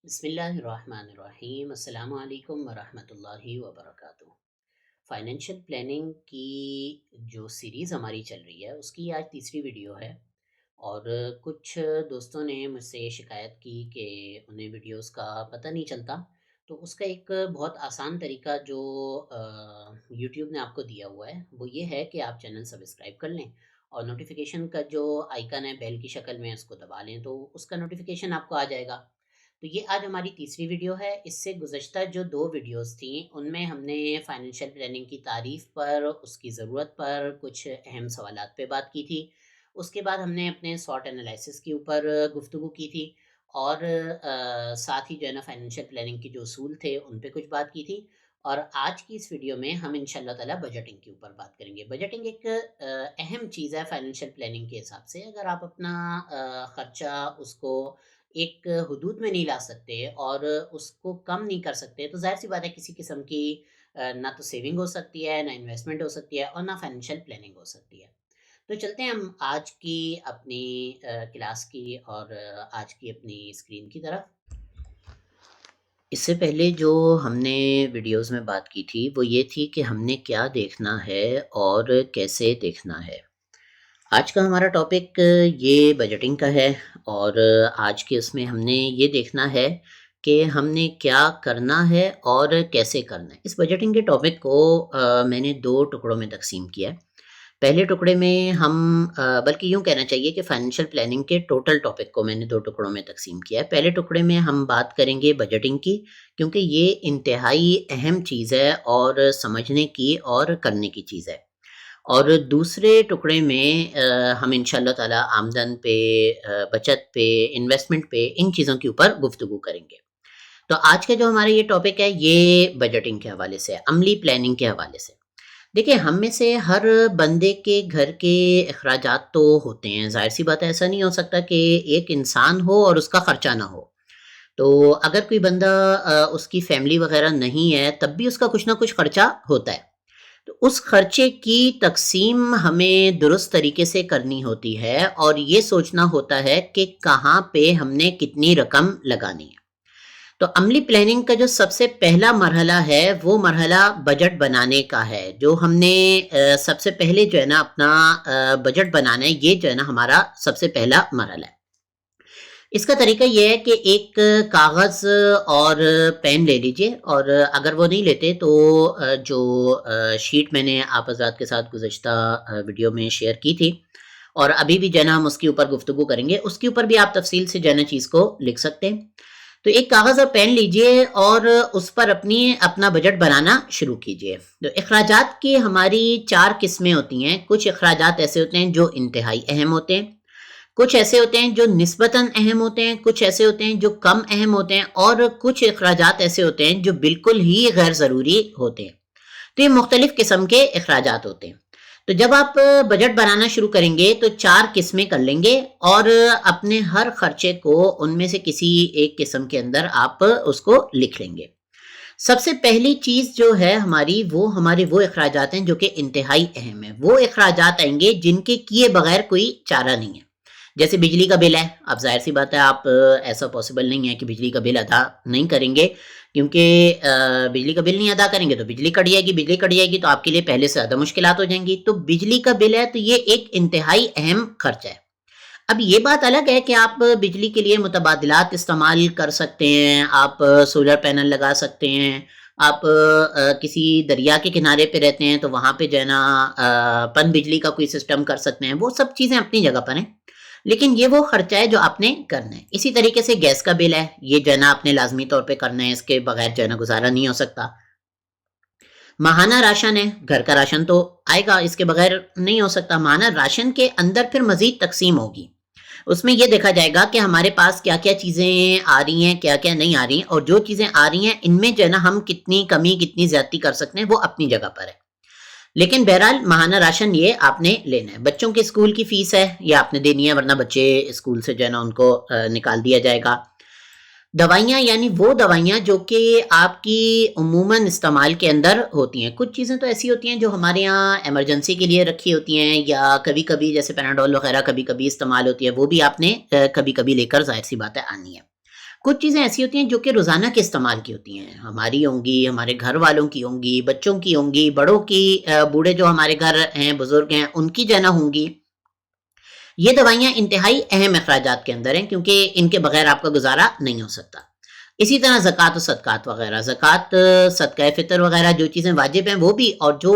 بسم اللہ الرحمن الرحیم، السلام علیکم ورحمۃ اللہ وبرکاتہ۔ فائنینشیل پلاننگ کی جو سیریز ہماری چل رہی ہے اس کی آج تیسری ویڈیو ہے، اور کچھ دوستوں نے مجھ سے یہ شکایت کی کہ انہیں ویڈیوز کا پتہ نہیں چلتا، تو اس کا ایک بہت آسان طریقہ جو یوٹیوب نے آپ کو دیا ہوا ہے وہ یہ ہے کہ آپ چینل سبسکرائب کر لیں اور نوٹیفیکیشن کا جو آئیکن ہے بیل کی شکل میں اس کو دبا لیں تو اس کا نوٹیفیکیشن آپ کو آ جائے گا۔ تو یہ آج ہماری تیسری ویڈیو ہے۔ اس سے گزشتہ جو 2 ویڈیوز تھیں ان میں ہم نے فائنینشیل پلاننگ کی تعریف پر، اس کی ضرورت پر، کچھ اہم سوالات پہ بات کی تھی۔ اس کے بعد ہم نے اپنے سوٹ انالائسس کے اوپر گفتگو کی تھی، اور ساتھ ہی جو ہے نا فائنینشیل پلاننگ کے جو اصول تھے ان پہ کچھ بات کی تھی۔ اور آج کی اس ویڈیو میں ہم انشاءاللہ تعالی بجٹنگ کے اوپر بات کریں گے۔ بجٹنگ ایک اہم چیز ہے فائنینشیل پلاننگ کے حساب سے۔ اگر آپ اپنا خرچہ اس کو ایک حدود میں نہیں لا سکتے اور اس کو کم نہیں کر سکتے تو ظاہر سی بات ہے کسی قسم کی نہ تو سیونگ ہو سکتی ہے، نہ انویسٹمنٹ ہو سکتی ہے، اور نہ فائنینشیل پلاننگ ہو سکتی ہے۔ تو چلتے ہیں ہم آج کی اپنی کلاس کی اور آج کی اپنی اسکرین کی طرف۔ اس سے پہلے جو ہم نے ویڈیوز میں بات کی تھی وہ یہ تھی کہ ہم نے کیا دیکھنا ہے اور کیسے دیکھنا ہے۔ آج کا ہمارا ٹاپک یہ بجٹنگ کا ہے، اور آج کے اس میں ہم نے یہ دیکھنا ہے کہ ہم نے کیا کرنا ہے اور کیسے کرنا ہے۔ اس بجٹنگ کے ٹاپک کو میں نے 2 ٹکڑوں میں تقسیم کیا ہے۔ پہلے ٹکڑے میں ہم بلکہ یوں کہنا چاہیے کہ فائنینشیل پلاننگ کے ٹوٹل ٹاپک کو میں نے 2 ٹکڑوں میں تقسیم کیا ہے۔ پہلے ٹکڑے میں ہم بات کریں گے بجٹنگ کی، کیونکہ یہ انتہائی اہم چیز ہے اور سمجھنے کی اور کرنے کی چیز ہے۔ اور دوسرے ٹکڑے میں ہم انشاءاللہ تعالی آمدن پہ، بچت پہ، انویسٹمنٹ پہ، ان چیزوں کے اوپر گفتگو کریں گے۔ تو آج کا جو ہمارا یہ ٹاپک ہے یہ بجٹنگ کے حوالے سے، عملی پلاننگ کے حوالے سے۔ دیکھیں، ہم میں سے ہر بندے کے گھر کے اخراجات تو ہوتے ہیں، ظاہر سی بات ہے ایسا نہیں ہو سکتا کہ ایک انسان ہو اور اس کا خرچہ نہ ہو۔ تو اگر کوئی بندہ اس کی فیملی وغیرہ نہیں ہے تب بھی اس کا کچھ نہ کچھ خرچہ ہوتا ہے۔ تو اس خرچے کی تقسیم ہمیں درست طریقے سے کرنی ہوتی ہے، اور یہ سوچنا ہوتا ہے کہ کہاں پہ ہم نے کتنی رقم لگانی ہے۔ تو عملی پلاننگ کا جو سب سے پہلا مرحلہ ہے وہ مرحلہ بجٹ بنانے کا ہے، جو ہم نے سب سے پہلے جو ہے نا اپنا بجٹ بنانا ہے، یہ جو ہے نا ہمارا سب سے پہلا مرحلہ ہے۔ اس کا طریقہ یہ ہے کہ ایک کاغذ اور پین لے لیجئے، اور اگر وہ نہیں لیتے تو جو شیٹ میں نے آپ حضرات کے ساتھ گزشتہ ویڈیو میں شیئر کی تھی، اور ابھی بھی جو ہے نا ہم اس کے اوپر گفتگو کریں گے، اس کے اوپر بھی آپ تفصیل سے جو ہے نا چیز کو لکھ سکتے ہیں۔ تو ایک کاغذ اور پین لیجئے اور اس پر اپنا بجٹ بنانا شروع کیجئے۔ تو اخراجات کی ہماری 4 قسمیں ہوتی ہیں۔ کچھ اخراجات ایسے ہوتے ہیں جو انتہائی اہم ہوتے ہیں، کچھ ایسے ہوتے ہیں جو نسبتاً اہم ہوتے ہیں، کچھ ایسے ہوتے ہیں جو کم اہم ہوتے ہیں، اور کچھ اخراجات ایسے ہوتے ہیں جو بالکل ہی غیر ضروری ہوتے ہیں۔ تو یہ مختلف قسم کے اخراجات ہوتے ہیں۔ تو جب آپ بجٹ بنانا شروع کریں گے تو 4 قسمیں کر لیں گے، اور اپنے ہر خرچے کو ان میں سے کسی ایک قسم کے اندر آپ اس کو لکھ لیں گے۔ سب سے پہلی چیز جو ہے ہماری، وہ ہمارے وہ اخراجات ہیں جو کہ انتہائی اہم ہیں۔ وہ اخراجات آئیں گے جن کے کیے بغیر کوئی چارہ نہیں ہے۔ جیسے بجلی کا بل ہے، اب ظاہر سی بات ہے آپ ایسا پاسبل نہیں ہے کہ بجلی کا بل ادا نہیں کریں گے، کیونکہ بجلی کا بل نہیں ادا کریں گے تو بجلی کٹ جائے گی، بجلی کٹ جائے گی تو آپ کے لیے پہلے سے زیادہ مشکلات ہو جائیں گی۔ تو بجلی کا بل ہے تو یہ ایک انتہائی اہم خرچ ہے۔ اب یہ بات الگ ہے کہ آپ بجلی کے لیے متبادلات استعمال کر سکتے ہیں، آپ سولر پینل لگا سکتے ہیں، آپ کسی دریا کے کنارے پہ رہتے ہیں تو وہاں پہ جو ہے نا پن بجلی کا کوئی سسٹم کر سکتے ہیں، وہ سب چیزیں اپنی جگہ پر ہیں، لیکن یہ وہ خرچہ ہے جو آپ نے کرنا ہے۔ اسی طریقے سے گیس کا بل ہے، یہ جو ہے نا آپ نے لازمی طور پہ کرنا ہے، اس کے بغیر جو ہے نا گزارا نہیں ہو سکتا۔ ماہانہ راشن ہے، گھر کا راشن تو آئے گا، اس کے بغیر نہیں ہو سکتا۔ ماہانہ راشن کے اندر پھر مزید تقسیم ہوگی، اس میں یہ دیکھا جائے گا کہ ہمارے پاس کیا کیا چیزیں آ رہی ہیں، کیا کیا نہیں آ رہی ہیں، اور جو چیزیں آ رہی ہیں ان میں جو ہے نا ہم کتنی کمی، کتنی زیادتی کر سکتے ہیں، وہ اپنی جگہ پر ہے۔ لیکن بہرحال ماہانہ راشن یہ آپ نے لینا ہے۔ بچوں کے اسکول کی فیس ہے، یہ آپ نے دینی ہے، ورنہ بچے اسکول سے جو ہے نا ان کو نکال دیا جائے گا۔ دوائیاں، یعنی وہ دوائیاں جو کہ آپ کی عموماً استعمال کے اندر ہوتی ہیں۔ کچھ چیزیں تو ایسی ہوتی ہیں جو ہمارے یہاں ایمرجنسی کے لیے رکھی ہوتی ہیں، یا کبھی کبھی جیسے پیناڈول وغیرہ کبھی کبھی استعمال ہوتی ہے، وہ بھی آپ نے کبھی کبھی لے کر ظاہر سی بات ہے آنی ہے۔ کچھ چیزیں ایسی ہوتی ہیں جو کہ روزانہ کے استعمال کی ہوتی ہیں، ہماری ہوں گی، ہمارے گھر والوں کی ہوں گی، بچوں کی ہوں گی، بڑوں کی، بوڑھے جو ہمارے گھر ہیں، بزرگ ہیں، ان کی جو ہے نا ہوں گی۔ یہ دوائیاں انتہائی اہم اخراجات کے اندر ہیں کیونکہ ان کے بغیر آپ کا گزارا نہیں ہو سکتا۔ اسی طرح زکوٰۃ و صدقات وغیرہ، زکوٰۃ، صدقہ فطر وغیرہ جو چیزیں واجب ہیں وہ بھی، اور جو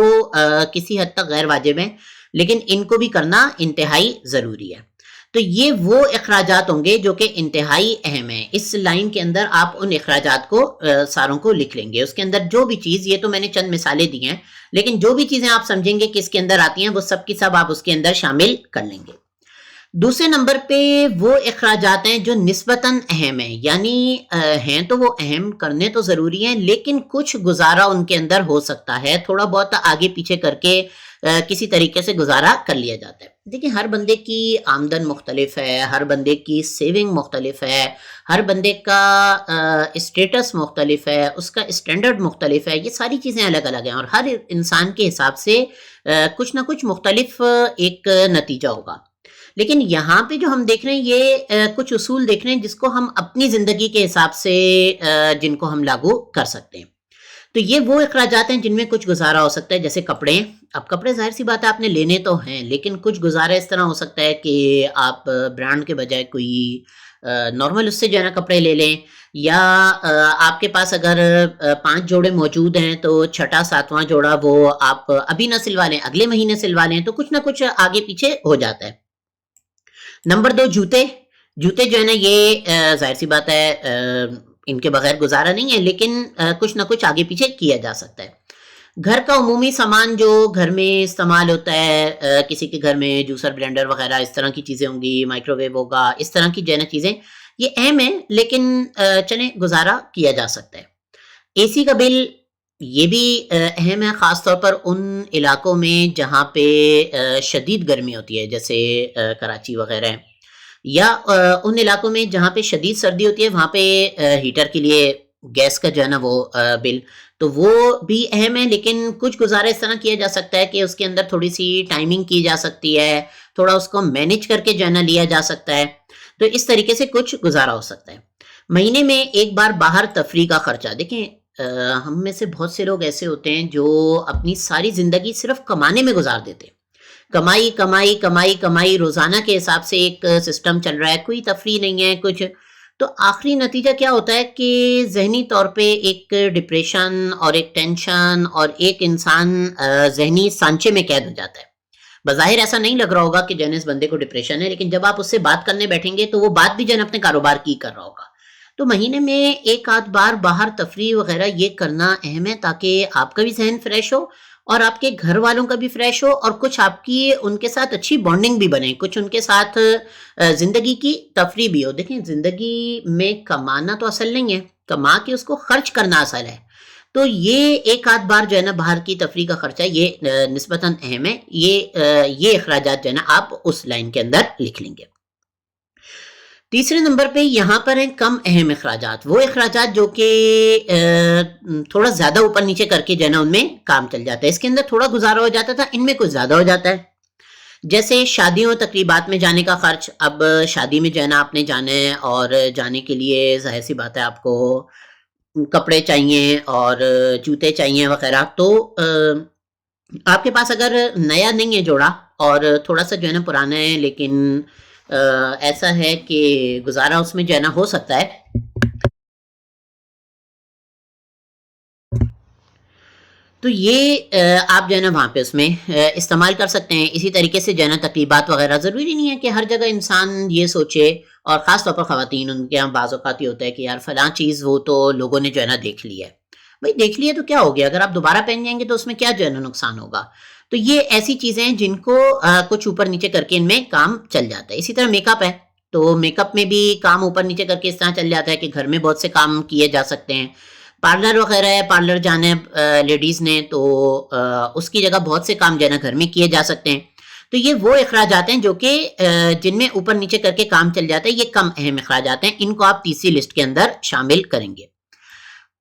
کسی حد تک غیر واجب ہیں لیکن ان کو بھی کرنا انتہائی ضروری ہے۔ تو یہ وہ اخراجات ہوں گے جو کہ انتہائی اہم ہیں۔ اس لائن کے اندر آپ ان اخراجات کو ساروں کو لکھ لیں گے۔ اس کے اندر جو بھی چیز، یہ تو میں نے چند مثالیں دی ہیں، لیکن جو بھی چیزیں آپ سمجھیں گے کہ اس کے اندر آتی ہیں وہ سب کی سب آپ اس کے اندر شامل کر لیں گے۔ دوسرے نمبر پہ وہ اخراجات ہیں جو نسبتاً اہم ہیں، یعنی ہیں تو وہ اہم، کرنے تو ضروری ہیں، لیکن کچھ گزارا ان کے اندر ہو سکتا ہے، تھوڑا بہت آگے پیچھے کر کے کسی طریقے سے گزارا کر لیا جاتا ہے۔ دیکھیں، ہر بندے کی آمدن مختلف ہے، ہر بندے کی سیونگ مختلف ہے، ہر بندے کا اسٹیٹس مختلف ہے، اس کا اسٹینڈرڈ مختلف ہے، یہ ساری چیزیں الگ الگ ہیں، اور ہر انسان کے حساب سے کچھ نہ کچھ مختلف ایک نتیجہ ہوگا۔ لیکن یہاں پہ جو ہم دیکھ رہے ہیں یہ کچھ اصول دیکھ رہے ہیں جس کو ہم اپنی زندگی کے حساب سے جن کو ہم لاگو کر سکتے ہیں۔ تو یہ وہ اخراجات ہیں جن میں کچھ گزارا ہو سکتا ہے، جیسے کپڑے۔ اب کپڑے ظاہر سی بات ہے آپ نے لینے تو ہیں، لیکن کچھ گزارا اس طرح ہو سکتا ہے کہ آپ برانڈ کے بجائے کوئی نارمل اس سے جو ہے نا کپڑے لے لیں، یا آپ کے پاس اگر 5 جوڑے موجود ہیں تو 6واں 7واں جوڑا وہ آپ ابھی نہ سلوا لیں، اگلے مہینے سلوا لیں، تو کچھ نہ کچھ آگے پیچھے ہو جاتا ہے۔ نمبر 2، جوتے۔ جوتے جو ہے نا یہ ظاہر سی بات ہے ان کے بغیر گزارا نہیں ہے، لیکن کچھ نہ کچھ آگے پیچھے کیا جا سکتا ہے۔ گھر کا عمومی سامان جو گھر میں استعمال ہوتا ہے، کسی کے گھر میں جوسر، بلینڈر وغیرہ اس طرح کی چیزیں ہوں گی، مائکرو ویو ہوگا، اس طرح کی جو ہے نا چیزیں، یہ اہم ہیں لیکن چلیں گزارا کیا جا سکتا ہے۔ اے سی کا بل، یہ بھی اہم ہے، خاص طور پر ان علاقوں میں جہاں پہ شدید گرمی ہوتی ہے، جیسے کراچی وغیرہ ہے، یا ان علاقوں میں جہاں پہ شدید سردی ہوتی ہے، وہاں پہ ہیٹر کے لیے گیس کا جو ہے نا وہ بل، تو وہ بھی اہم ہے، لیکن کچھ گزارا اس طرح کیا جا سکتا ہے کہ اس کے اندر تھوڑی سی ٹائمنگ کی جا سکتی ہے، تھوڑا اس کو مینیج کر کے جو ہے نا لیا جا سکتا ہے، تو اس طریقے سے کچھ گزارا ہو سکتا ہے۔ مہینے میں ایک بار باہر تفریح کا خرچہ، دیکھیں ہم میں سے بہت سے لوگ ایسے ہوتے ہیں جو اپنی ساری زندگی صرف کمانے میں گزار دیتے ہیں، کمائی کمائی کمائی کمائی، روزانہ کے حساب سے ایک سسٹم چل رہا ہے، کوئی تفریح نہیں ہے کچھ، تو آخری نتیجہ کیا ہوتا ہے کہ ذہنی طور پہ ایک ڈپریشن اور ایک ٹینشن، اور ایک انسان ذہنی سانچے میں قید ہو جاتا ہے۔ بظاہر ایسا نہیں لگ رہا ہوگا کہ جو ہے اس بندے کو ڈپریشن ہے، لیکن جب آپ اس سے بات کرنے بیٹھیں گے تو وہ بات بھی جو ہے اپنے کاروبار کی کر رہا ہوگا۔ تو مہینے میں ایک آدھ بار باہر تفریح وغیرہ یہ کرنا اہم ہے، تاکہ آپ کا بھی ذہن فریش ہو اور آپ کے گھر والوں کا بھی فریش ہو، اور کچھ آپ کی ان کے ساتھ اچھی بانڈنگ بھی بنے، کچھ ان کے ساتھ زندگی کی تفریح بھی ہو۔ دیکھیں، زندگی میں کمانا تو اصل نہیں ہے، کما کے اس کو خرچ کرنا اصل ہے، تو یہ ایک آدھ بار جو ہے نا باہر کی تفریح کا خرچہ یہ نسبتاً اہم ہے، یہ اخراجات جو ہے نا آپ اس لائن کے اندر لکھ لیں گے۔ تیسرے نمبر پہ یہاں پر ہیں کم اہم اخراجات، وہ اخراجات جو کہ تھوڑا زیادہ اوپر نیچے کر کے جو ہے نا ان میں کام چل جاتا ہے، اس کے اندر تھوڑا گزارا ہو جاتا تھا، ان میں کچھ زیادہ ہو جاتا ہے۔ جیسے شادیوں تقریبات میں جانے کا خرچ، اب شادی میں جو ہے نا آپ نے جانا ہے، اور جانے کے لیے ظاہر سی بات ہے آپ کو کپڑے چاہیے اور جوتے چاہیے وغیرہ، تو آپ کے پاس اگر نیا نہیں ہے جوڑا اور تھوڑا سا جو ہے نا پرانا ہے، لیکن ایسا ہے کہ گزارا اس میں جو ہے نا ہو سکتا ہے، تو یہ آپ جو ہے نا وہاں پہ اس میں استعمال کر سکتے ہیں۔ اسی طریقے سے جو ہے نا تقریبات وغیرہ، ضروری نہیں ہے کہ ہر جگہ انسان یہ سوچے، اور خاص طور پر خواتین، ان کے یہاں بعض اوقات یہ ہوتا ہے کہ یار فلاں چیز وہ تو لوگوں نے جو ہے نا دیکھ لی ہے، بھائی دیکھ لیا تو کیا ہو گیا، اگر آپ دوبارہ پہن جائیں گے تو اس میں کیا جو ہے نا نقصان ہوگا۔ تو یہ ایسی چیزیں ہیں جن کو کچھ اوپر نیچے کر کے ان میں کام چل جاتا ہے۔ اسی طرح میک اپ ہے، تو میک اپ میں بھی کام اوپر نیچے کر کے اس طرح چل جاتا ہے کہ گھر میں بہت سے کام کیے جا سکتے ہیں۔ پارلر وغیرہ ہے، پارلر جانا ہے لیڈیز نے تو اس کی جگہ بہت سے کام جو ہے نا گھر میں کیے جا سکتے ہیں۔ تو یہ وہ اخراجات ہیں جو کہ جن میں اوپر نیچے کر کے کام چل جاتا ہے، یہ کم اہم اخراجات ہیں، ان کو آپ تیسری لسٹ کے اندر شامل کریں گے۔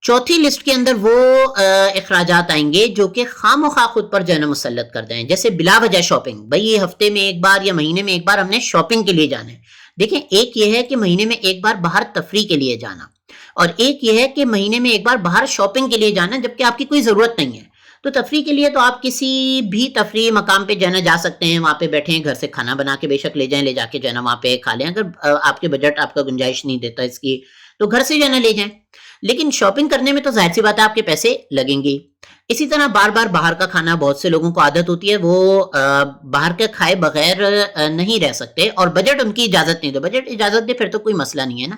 چوتھی لسٹ کے اندر وہ اخراجات آئیں گے جو کہ خام و خواہ خود پر جو ہے نا مسلط کر دیں، جیسے بلا وجہ شاپنگ، بھائی یہ ہفتے میں ایک بار یا مہینے میں ایک بار ہم نے شاپنگ کے لیے جانا ہے، دیکھیں ایک یہ ہے کہ مہینے میں ایک بار باہر تفریح کے لیے جانا، اور ایک یہ ہے کہ مہینے میں ایک بار باہر شاپنگ کے لیے جانا جبکہ آپ کی کوئی ضرورت نہیں ہے. تو تفریح کے لیے تو آپ کسی بھی تفریح مقام پہ جانا جا سکتے ہیں، وہاں پہ بیٹھیں، گھر سے کھانا بنا کے بے شک لے جائیں، لے جا کے جانا وہاں پہ کھا لیں. اگر آپ کے بجٹ آپ کا گنجائش نہیں دیتا اس کی تو گھر سے جانا لے جائیں. لیکن شاپنگ کرنے میں تو ظاہر سی بات ہے آپ کے پیسے لگیں گی. اسی طرح بار بار باہر کا کھانا بہت سے لوگوں کو عادت ہوتی ہے، وہ باہر کے کھائے بغیر نہیں رہ سکتے، اور بجٹ ان کی اجازت نہیں دے. بجٹ اجازت دے پھر تو کوئی مسئلہ نہیں ہے نا،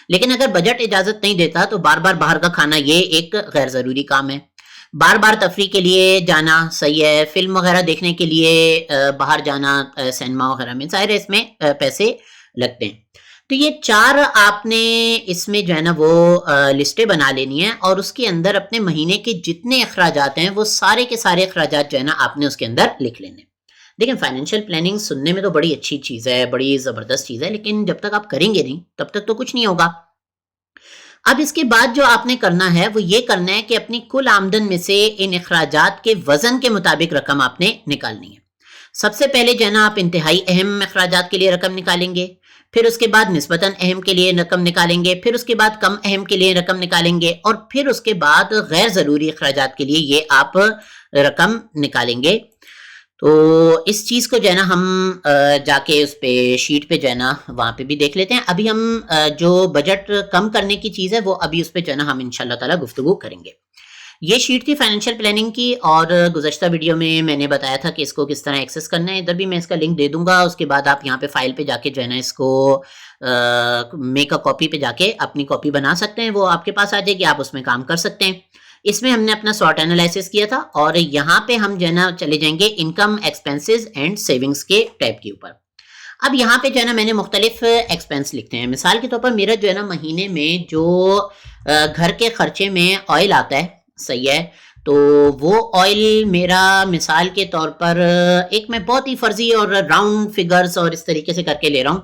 لیکن اگر بجٹ اجازت نہیں دیتا تو بار بار باہر کا کھانا یہ ایک غیر ضروری کام ہے. بار بار تفریح کے لیے جانا صحیح ہے، فلم وغیرہ دیکھنے کے لیے باہر جانا سینما وغیرہ میں، ظاہر ہے اس میں پیسے لگتے ہیں. تو یہ 4 آپ نے اس میں جو ہے نا وہ لسٹیں بنا لینی ہیں، اور اس کے اندر اپنے مہینے کے جتنے اخراجات ہیں وہ سارے کے سارے اخراجات جو ہے نا آپ نے اس کے اندر لکھ لینے. دیکھیں فائنینشیل پلاننگ سننے میں تو بڑی اچھی چیز ہے، بڑی زبردست چیز ہے، لیکن جب تک آپ کریں گے نہیں تب تک تو کچھ نہیں ہوگا. اب اس کے بعد جو آپ نے کرنا ہے وہ یہ کرنا ہے کہ اپنی کل آمدن میں سے ان اخراجات کے وزن کے مطابق رقم آپ نے نکالنی ہے. سب سے پہلے جو ہے نا آپ انتہائی اہم اخراجات کے لیے رقم نکالیں گے، پھر اس کے بعد نسبتاً اہم کے لیے رقم نکالیں گے، پھر اس کے بعد کم اہم کے لیے رقم نکالیں گے، اور پھر اس کے بعد غیر ضروری اخراجات کے لیے یہ آپ رقم نکالیں گے. تو اس چیز کو جو ہے نا ہم جا کے اس پہ شیٹ پہ جو ہے نا وہاں پہ بھی دیکھ لیتے ہیں. ابھی ہم جو بجٹ کم کرنے کی چیز ہے وہ ابھی اس پہ جو ہے نا ہم انشاءاللہ تعالی گفتگو کریں گے. یہ شیٹ تھی فائنینشیل پلاننگ کی، اور گزشتہ ویڈیو میں نے بتایا تھا کہ اس کو کس طرح ایکسس کرنا ہے. ادھر بھی میں اس کا لنک دے دوں گا، اس کے بعد آپ یہاں پہ فائل پہ جا کے جو ہے نا اس کو میک اے کاپی پہ جا کے اپنی کاپی بنا سکتے ہیں، وہ آپ کے پاس آ جائے گی، آپ اس میں کام کر سکتے ہیں. اس میں ہم نے اپنا سارٹ انالائسس کیا تھا، اور یہاں پہ ہم جو ہے نا چلے جائیں گے انکم، ایکسپینسز اینڈ سیونگز کے ٹیب کے اوپر. اب یہاں پہ جو ہے نا میں نے مختلف ایکسپینس لکھتے ہیں. مثال کے طور پر میرا جو ہے نا مہینے میں جو گھر کے خرچے میں آئل آتا ہے، صحیح ہے، تو وہ آئل میرا مثال کے طور پر ایک میں بہت ہی فرضی اور راؤنڈ فگرز اور اس طریقے سے کر کے لے رہا ہوں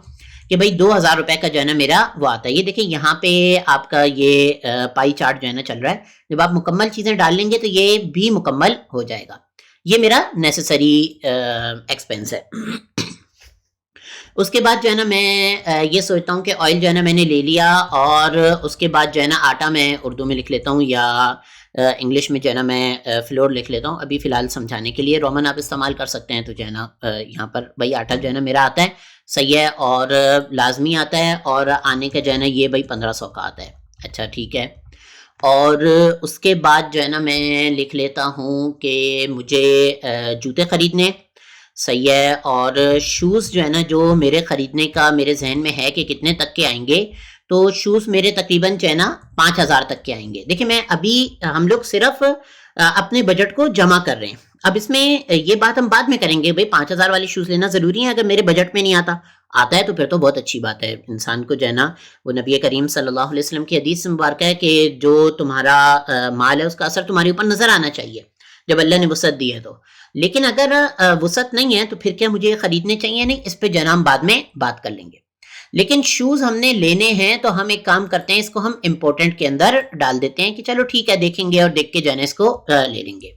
کہ بھائی 2000 روپے کا جو ہے نا میرا وہ آتا ہے. یہ دیکھیں یہاں پہ آپ کا یہ پائی چارٹ جو ہے نا چل رہا ہے. جب آپ مکمل چیزیں ڈال لیں گے تو یہ بھی مکمل ہو جائے گا. یہ میرا نیسسری ایکسپینس ہے. اس کے بعد جو ہے نا میں یہ سوچتا ہوں کہ آئل جو ہے نا میں نے لے لیا، اور اس کے بعد جو ہے نا آٹا میں اردو میں لکھ لیتا ہوں، یا انگلش میں جو ہے نا میں فلور لکھ لیتا ہوں. ابھی فی الحال سمجھانے کے لیے رومن آپ استعمال کر سکتے ہیں. تو جو ہے نا یہاں پر بھائی آٹا جو ہے نا میرا آتا ہے، صحیح ہے، اور لازمی آتا ہے، اور آنے کا جو ہے نا یہ بھائی 1500 کا آتا ہے. اچھا ٹھیک ہے. اور اس کے بعد جو ہے نا میں لکھ لیتا ہوں کہ مجھے جوتے خریدنے، صحیح ہے، اور شوز جو ہے نا جو میرے خریدنے کا میرے ذہن میں ہے کہ کتنے تک کے آئیں گے، تو شوز میرے تقریباً جو ہے نا 5000 تک کے آئیں گے. دیکھیں میں ابھی ہم لوگ صرف اپنے بجٹ کو جمع کر رہے ہیں. اب اس میں یہ بات ہم بعد میں کریں گے، بھائی 5000 والی شوز لینا ضروری ہے اگر میرے بجٹ میں نہیں آتا ہے تو پھر تو بہت اچھی بات ہے. انسان کو جو ہے نا وہ نبی کریم صلی اللہ علیہ وسلم کی حدیث مبارکہ ہے کہ جو تمہارا مال ہے اس کا اثر تمہارے اوپر نظر آنا چاہیے جب اللہ نے وسعت دی ہے تو. لیکن اگر وسعت نہیں ہے تو پھر کیا مجھے خریدنے چاہیے؟ نہیں، اس پہ جو ہے نا ہم بعد میں بات کر لیں گے. لیکن شوز ہم نے لینے ہیں تو ہم ایک کام کرتے ہیں، اس کو ہم امپورٹنٹ کے اندر ڈال دیتے ہیں کہ چلو ٹھیک ہے دیکھیں گے، اور دیکھ کے جو ہے نا اس کو لے لیں گے.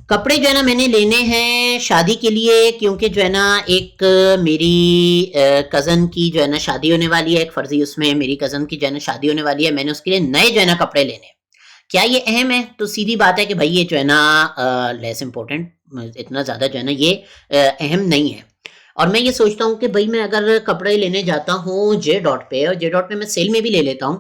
کپڑے جو ہے نا میں نے لینے ہیں شادی کے لیے، کیونکہ جو ہے نا ایک میری کزن کی جو ہے نا شادی ہونے والی ہے، ایک فرضی اس میں میری کزن کی جو ہے نا شادی ہونے والی ہے. میں نے اس کے لیے نئے جو ہے نا کپڑے لینے ہیں. کیا یہ اہم ہے؟ تو سیدھی بات ہے کہ بھائی یہ جو ہے نا لیس امپورٹنٹ، اتنا زیادہ جو ہے نا یہ اہم نہیں ہے. اور میں یہ سوچتا ہوں کہ بھائی میں اگر کپڑے لینے جاتا ہوں جے ڈاٹ پہ، اور جے ڈاٹ پہ میں سیل میں بھی لے لیتا ہوں،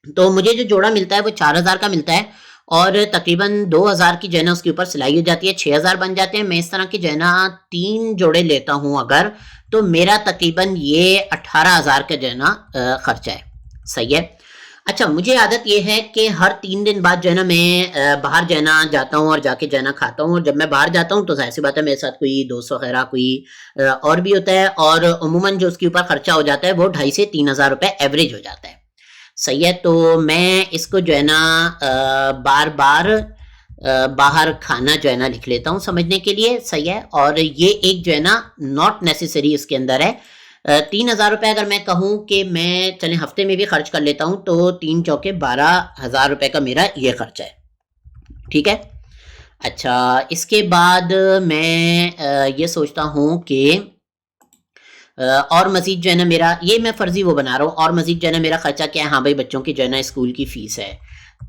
تو مجھے جو جوڑا ملتا ہے وہ 4000 کا ملتا ہے، اور تقریباً 2000 کی جو ہے نا اس کے اوپر سلائی ہو جاتی ہے، 6000 بن جاتے ہیں. میں اس طرح کی جو ہے نا 3 جوڑے لیتا ہوں اگر، تو میرا تقریباً یہ 18000 کا جو ہے نا خرچہ ہے. صحیح ہے. اچھا مجھے عادت یہ ہے کہ ہر 3 دن بعد جو ہے نا میں باہر جو ہے نا جاتا ہوں اور جا کے جو ہے نا کھاتا ہوں. اور جب میں باہر جاتا ہوں تو ظاہر سی بات ہے میرے ساتھ کوئی دوست وغیرہ کوئی اور بھی ہوتا ہے، اور عموماً جو اس کے اوپر خرچہ ہو جاتا ہے وہ 2500 سے 3000 روپے ایوریج ہو جاتا ہے. صحیح ہے. تو میں اس کو جو ہے نا بار بار باہر کھانا جو ہے نا لکھ لیتا ہوں سمجھنے کے لیے. صحیح ہے. اور یہ ایک جو ہے نا ناٹ نیسیسری اس کے اندر ہے. 3000 روپے اگر میں کہوں کہ میں چلیں ہفتے میں بھی خرچ کر لیتا ہوں تو 3 چوکے 12000 روپے کا میرا یہ خرچہ ہے. ٹھیک ہے. اچھا اس کے بعد میں یہ سوچتا ہوں کہ اور مزید جو ہے نا میرا یہ میں فرضی وہ بنا رہا ہوں، اور مزید جو ہے نا میرا خرچہ کیا ہے، ہاں بھائی بچوں کی جو ہے نا اسکول کی فیس ہے،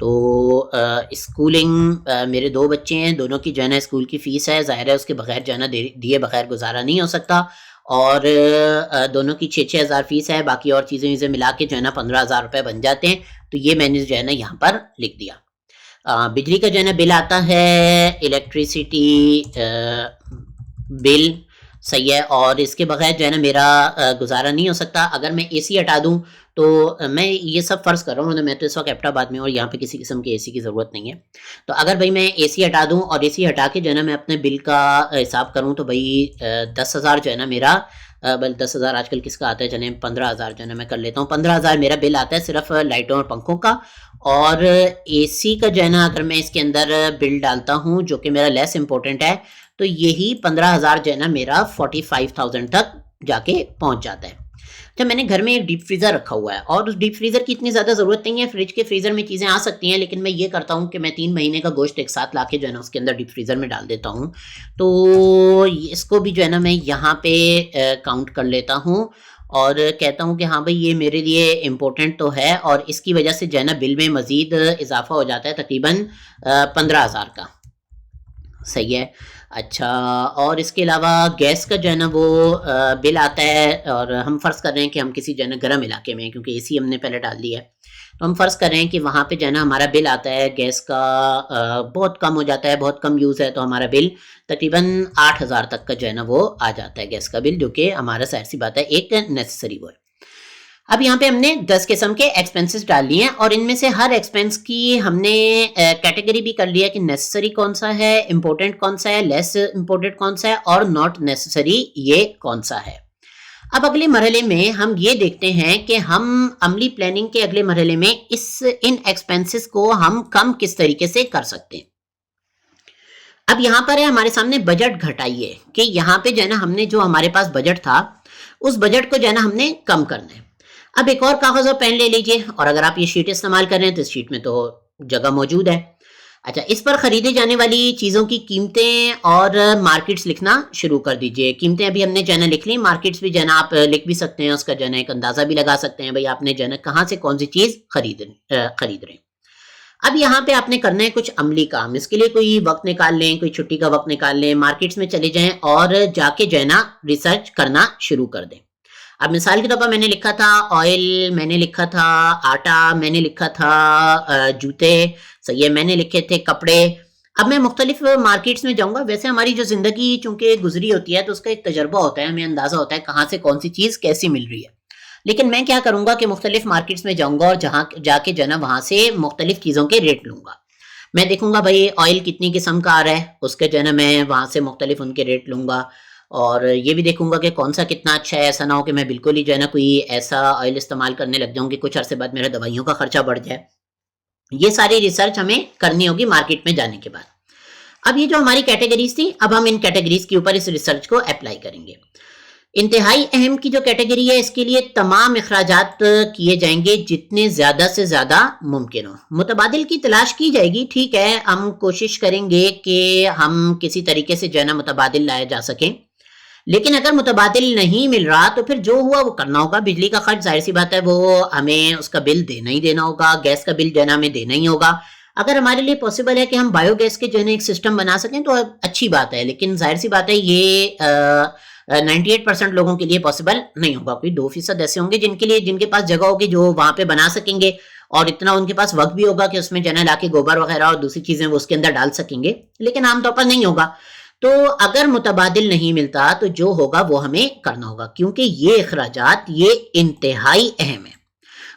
تو اسکولنگ میرے 2 بچے ہیں، دونوں کی جو ہے نا اسکول کی فیس ہے، ظاہر ہے اس کے بغیر جو ہے نا دیے بغیر گزارا نہیں ہو سکتا، اور دونوں کی 6,000 فیس ہے، باقی اور چیزیں ملا کے جو ہے نا 15,000 روپے بن جاتے ہیں، تو یہ میں نے جو ہے نا یہاں پر لکھ دیا۔ بجلی کا جو ہے نا بل آتا ہے الیکٹریسٹی بل، صحیح ہے، اور اس کے بغیر جو ہے نا میرا گزارا نہیں ہو سکتا۔ اگر میں اے سی ہٹا دوں تو میں یہ سب فرض کر رہا ہوں، میں تو اس وقت ایبٹ آباد میں اور یہاں پہ کسی قسم کے اے سی کی ضرورت نہیں ہے، تو اگر بھائی میں اے سی ہٹا دوں اور اے سی ہٹا کے جو ہے نا میں اپنے بل کا حساب کروں تو بھائی 10,000 جو ہے نا میرا، بل 10,000 آج کل کس کا آتا ہے، چلیں 15,000 جو ہے نا میں کر لیتا ہوں، 15,000 میرا بل آتا ہے صرف لائٹوں اور پنکھوں کا، اور اے سی کا جو ہے نا اگر میں اس کے اندر بل ڈالتا ہوں جو کہ میرا لیس امپورٹنٹ ہے، تو یہی 15,000 جو ہے نا میرا 45,000 تک جا کے پہنچ جاتا ہے۔ جب میں نے گھر میں ایک ڈیپ فریزر رکھا ہوا ہے، اور اس ڈیپ فریزر کی اتنی زیادہ ضرورت نہیں ہے، فریج کے فریزر میں چیزیں آ سکتی ہیں، لیکن میں یہ کرتا ہوں کہ میں 3 مہینے کا گوشت ایک ساتھ لا کے جو ہے نا اس کے اندر ڈیپ فریزر میں ڈال دیتا ہوں، تو اس کو بھی جو ہے نا میں یہاں پہ کاؤنٹ کر لیتا ہوں اور کہتا ہوں کہ ہاں بھائی یہ میرے لیے امپورٹنٹ تو ہے، اور اس کی وجہ سے جو ہے نا بل میں مزید اضافہ ہو جاتا ہے تقریباً 15,000 کا، صحیح ہے۔ اچھا، اور اس کے علاوہ گیس کا جو ہے نا وہ بل آتا ہے، اور ہم فرض کر رہے ہیں کہ ہم کسی جو ہے نا گرم علاقے میں، کیونکہ اے سی ہم نے پہلے ڈال دیا ہے، تو ہم فرض کر رہے ہیں کہ وہاں پہ جو ہے نا ہمارا بل آتا ہے گیس کا بہت کم ہو جاتا ہے، بہت کم یوز ہے، تو ہمارا بل تقریباً 8,000 تک کا جو ہے نا وہ آ جاتا ہے گیس کا بل، جو کہ ہمارا ظاہر سی بات ہے ایک نیسسری وہ ہے۔ اب یہاں پہ ہم نے 10 قسم کے ایکسپینسز ڈال لیے ہیں، اور ان میں سے ہر ایکسپینس کی ہم نے کیٹیگری بھی کر لیا کہ نیسسری کون سا ہے، امپورٹنٹ کون سا ہے، لیس امپورٹنٹ کون سا ہے، اور ناٹ نیسسری یہ کون سا ہے۔ اب اگلے مرحلے میں ہم یہ دیکھتے ہیں کہ ہم عملی پلاننگ کے اگلے مرحلے میں ان ایکسپینسز کو ہم کم کس طریقے سے کر سکتے ہیں۔ اب یہاں پر ہے ہمارے سامنے بجٹ گھٹائیے، کہ یہاں پہ جو ہے نا ہم نے جو ہمارے پاس بجٹ تھا اس بجٹ کو جو ہے نا ہم نے کم کرنا ہے۔ اب ایک اور کاغذ اور پین لے لیجئے، اور اگر آپ یہ شیٹ استعمال کر رہے ہیں تو اس شیٹ میں تو جگہ موجود ہے۔ اچھا، اس پر خریدے جانے والی چیزوں کی قیمتیں اور مارکیٹس لکھنا شروع کر دیجئے۔ قیمتیں ابھی ہم نے جو ہے نا لکھ لی، مارکیٹس بھی جو ہے نا آپ لکھ بھی سکتے ہیں، اس کا جو ہے نا ایک اندازہ بھی لگا سکتے ہیں بھئی آپ نے جو ہے نا کہاں سے کون سی چیز خرید رہے ہیں۔ اب یہاں پہ آپ نے کرنا ہے کچھ عملی کام، اس کے لیے کوئی وقت نکال لیں، کوئی چھٹی کا وقت نکال لیں، مارکیٹس میں چلے جائیں اور جا کے جو ہے نا ریسرچ کرنا شروع کر دیں۔ اب مثال کے طور پر میں نے لکھا تھا آئل، میں نے لکھا تھا آٹا، میں نے لکھا تھا جوتے، صحیح ہے، میں نے لکھے تھے کپڑے۔ اب میں مختلف مارکیٹس میں جاؤں گا، ویسے ہماری جو زندگی چونکہ گزری ہوتی ہے تو اس کا ایک تجربہ ہوتا ہے، ہمیں اندازہ ہوتا ہے کہاں سے کون سی چیز کیسی مل رہی ہے، لیکن میں کیا کروں گا کہ مختلف مارکیٹس میں جاؤں گا اور جہاں جا کے جو ہے نا وہاں سے مختلف چیزوں کے ریٹ لوں گا۔ میں دیکھوں گا بھائی آئل کتنی قسم کا آ رہا ہے، اس کے جو ہے نا میں وہاں سے مختلف ان کے ریٹ لوں گا، اور یہ بھی دیکھوں گا کہ کون سا کتنا اچھا ہے، ایسا نہ ہو کہ میں بالکل ہی جو ہے نا کوئی ایسا آئل استعمال کرنے لگ جاؤں کہ کچھ عرصے بعد میرا دوائیوں کا خرچہ بڑھ جائے۔ یہ ساری ریسرچ ہمیں کرنی ہوگی مارکیٹ میں جانے کے بعد۔ اب یہ جو ہماری کیٹیگریز تھی، اب ہم ان کیٹیگریز کے اوپر اس ریسرچ کو اپلائی کریں گے۔ انتہائی اہم کی جو کیٹیگری ہے، اس کے لیے تمام اخراجات کیے جائیں گے جتنے زیادہ سے زیادہ ممکن ہو۔ متبادل کی تلاش کی جائے گی، ٹھیک ہے، ہم کوشش کریں گے کہ ہم کسی طریقے سے جو ہے نا متبادل لائے جا سکیں، لیکن اگر متبادل نہیں مل رہا تو پھر جو ہوا وہ کرنا ہوگا۔ بجلی کا خرچ ظاہر سی بات ہے وہ ہمیں اس کا بل دینا ہی دینا ہوگا، گیس کا بل جو ہے نا ہمیں دینا ہی ہوگا۔ اگر ہمارے لیے پاسبل ہے کہ ہم بایو گیس کے جو ہے نا ایک سسٹم بنا سکیں تو اچھی بات ہے، لیکن ظاہر سی بات ہے یہ 98% لوگوں کے لیے پاسبل نہیں ہوگا۔ کوئی 2% ایسے ہوں گے جن کے پاس جگہ ہوگی جو وہاں پہ بنا سکیں گے، اور اتنا ان کے پاس وقت بھی ہوگا کہ اس میں جو ہے نا لا کے گوبر وغیرہ اور دوسری چیزیں وہ اس کے اندر ڈال سکیں گے، لیکن عام طور پر نہیں ہوگا۔ تو اگر متبادل نہیں ملتا تو جو ہوگا وہ ہمیں کرنا ہوگا، کیونکہ یہ اخراجات یہ انتہائی اہم ہے،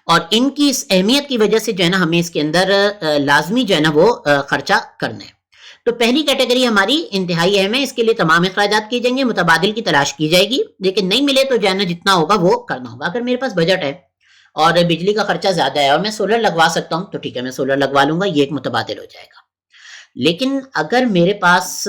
اور ان کی اس اہمیت کی وجہ سے جو ہے نا ہمیں اس کے اندر لازمی جو ہے نا وہ خرچہ کرنا ہے۔ تو پہلی کیٹیگری ہماری انتہائی اہم ہے، اس کے لیے تمام اخراجات کیے جائیں گے، متبادل کی تلاش کی جائے گی، لیکن نہیں ملے تو جو ہے نا جتنا ہوگا وہ کرنا ہوگا۔ اگر میرے پاس بجٹ ہے اور بجلی کا خرچہ زیادہ ہے اور میں سولر لگوا سکتا ہوں تو ٹھیک ہے، میں سولر لگوا لوں گا، یہ ایک متبادل ہو جائے گا۔ لیکن اگر میرے پاس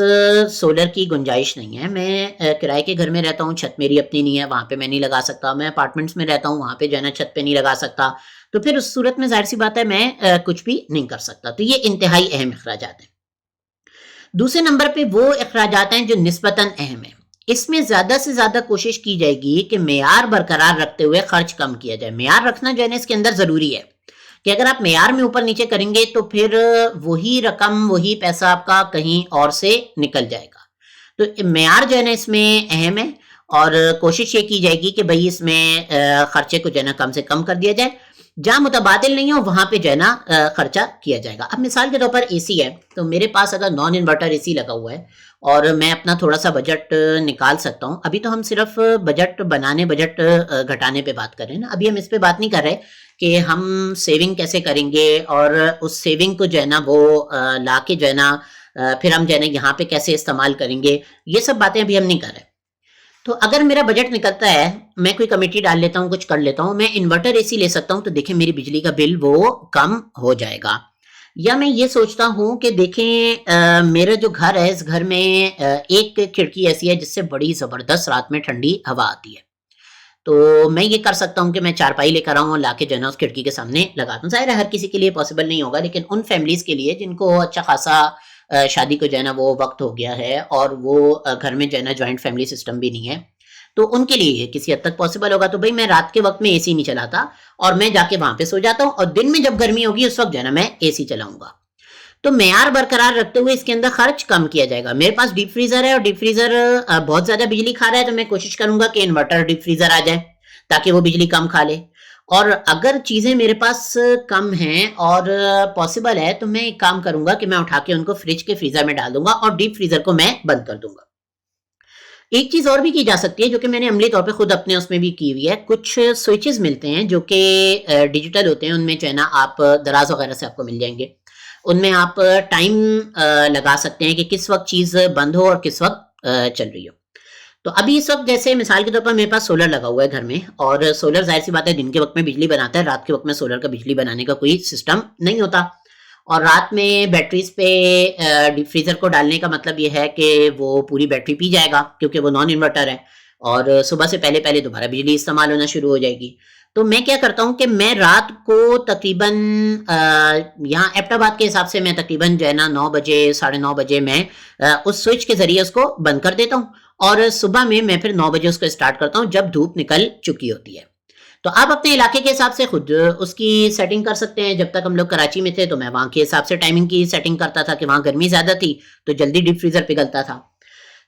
سولر کی گنجائش نہیں ہے، میں کرائے کے گھر میں رہتا ہوں، چھت میری اپنی نہیں ہے، وہاں پہ میں نہیں لگا سکتا، میں اپارٹمنٹس میں رہتا ہوں، وہاں پہ جو ہے نا چھت پہ نہیں لگا سکتا، تو پھر اس صورت میں ظاہر سی بات ہے میں کچھ بھی نہیں کر سکتا۔ تو یہ انتہائی اہم اخراجات ہیں۔ دوسرے نمبر پہ وہ اخراجات ہیں جو نسبتاً اہم ہیں۔ اس میں زیادہ سے زیادہ کوشش کی جائے گی کہ معیار برقرار رکھتے ہوئے خرچ کم کیا جائے. معیار رکھنا جو ہے نا اس کے اندر ضروری ہے کہ اگر آپ معیار میں اوپر نیچے کریں گے تو پھر وہی رقم وہی پیسہ آپ کا کہیں اور سے نکل جائے گا. تو معیار جو ہے نا اس میں اہم ہے اور کوشش یہ کی جائے گی کہ بھئی اس میں خرچے کو جو ہے نا کم سے کم کر دیا جائے. جہاں متبادل نہیں ہو وہاں پہ جو ہے نا خرچہ کیا جائے گا. اب مثال کے طور پر اے سی ہے تو میرے پاس اگر نان انورٹر اے سی لگا ہوا ہے اور میں اپنا تھوڑا سا بجٹ نکال سکتا ہوں. ابھی تو ہم صرف بجٹ بنانے بجٹ گھٹانے پہ بات کر رہے ہیں نا. ابھی ہم اس پہ بات نہیں کر رہے کہ ہم سیونگ کیسے کریں گے اور اس سیونگ کو جو ہے نا وہ لا کے جو ہے نا پھر ہم جو ہے نا یہاں پہ کیسے استعمال کریں گے. یہ سب باتیں ابھی ہم نہیں کر رہے. تو اگر میرا بجٹ نکلتا ہے میں کوئی کمیٹی ڈال لیتا ہوں کچھ کر لیتا ہوں میں انورٹر اے سی لے سکتا ہوں تو دیکھیں میری بجلی کا بل وہ کم ہو جائے گا. یا میں یہ سوچتا ہوں کہ دیکھیں میرا جو گھر ہے اس گھر میں ایک کھڑکی ایسی ہے جس سے بڑی زبردست رات میں ٹھنڈی ہوا آتی ہے. تو میں یہ کر سکتا ہوں کہ میں چارپائی لے کر آؤں اور لا کے جو ہے نا اس کھڑکی کے سامنے لگاتا ہوں. ظاہر ہے ہر کسی کے لیے پاسبل نہیں ہوگا لیکن ان فیملیز کے لیے جن کو اچھا خاصا شادی کو جو ہے نا وہ وقت ہو گیا ہے اور وہ گھر میں جو ہے نا جوائنٹ فیملی سسٹم بھی نہیں ہے تو ان کے لیے کسی حد تک پاسبل ہوگا. تو بھئی میں رات کے وقت میں اے سی نہیں چلاتا اور میں جا کے وہاں پہ سو جاتا ہوں اور دن میں جب گرمی ہوگی اس وقت جو ہے نا میں اے سی چلاؤں گا. تو معیار برقرار رکھتے ہوئے اس کے اندر خرچ کم کیا جائے گا. میرے پاس ڈیپ فریزر ہے اور ڈیپ فریزر بہت زیادہ بجلی کھا رہا ہے تو میں کوشش کروں گا کہ انورٹر ڈیپ فریزر آ جائے تاکہ وہ بجلی کم کھا لے. اور اگر چیزیں میرے پاس کم ہیں اور پاسبل ہے تو میں ایک کام کروں گا کہ میں اٹھا کے ان کو فریج کے فریزر میں ڈال دوں گا اور ڈیپ فریزر کو میں بند کر دوں گا. ایک چیز اور بھی کی جا سکتی ہے جو کہ میں نے عملی طور پہ خود اپنے اس میں بھی کی ہوئی ہے. کچھ سوئچز ملتے ہیں جو کہ ڈیجیٹل ہوتے ہیں. ان میں جو ہے نا آپ دراز وغیرہ سے آپ کو مل جائیں گے. ان میں آپ ٹائم لگا سکتے ہیں کہ کس وقت چیز بند ہو اور کس وقت چل رہی ہو. تو ابھی اس وقت جیسے مثال کے طور پر میرے پاس سولر لگا ہوا ہے گھر میں اور سولر ظاہر سی بات ہے دن کے وقت میں بجلی بناتا ہے. رات کے وقت میں سولر کا بجلی بنانے کا کوئی سسٹم نہیں ہوتا اور رات میں بیٹریز پہ ڈیپ فریزر کو ڈالنے کا مطلب یہ ہے کہ وہ پوری بیٹری پی جائے گا کیونکہ وہ نان انورٹر ہے اور صبح سے پہلے پہلے دوبارہ بجلی استعمال ہونا شروع ہو جائے گی. تو میں کیا کرتا ہوں کہ میں رات کو تقریباً یہاں ایبٹ آباد کے حساب سے میں تقریباً جو ہے نا 9 بجے 9:30 بجے میں اس سوئچ کے ذریعے اس کو بند کر دیتا ہوں اور صبح میں پھر 9 بجے اس کو اسٹارٹ کرتا ہوں جب دھوپ نکل چکی ہوتی ہے. تو آپ اپنے علاقے کے حساب سے خود اس کی سیٹنگ کر سکتے ہیں. جب تک ہم لوگ کراچی میں تھے تو میں وہاں کے حساب سے ٹائمنگ کی سیٹنگ کرتا تھا کہ وہاں گرمی زیادہ تھی تو جلدی ڈیپ فریزر پگھلتا تھا.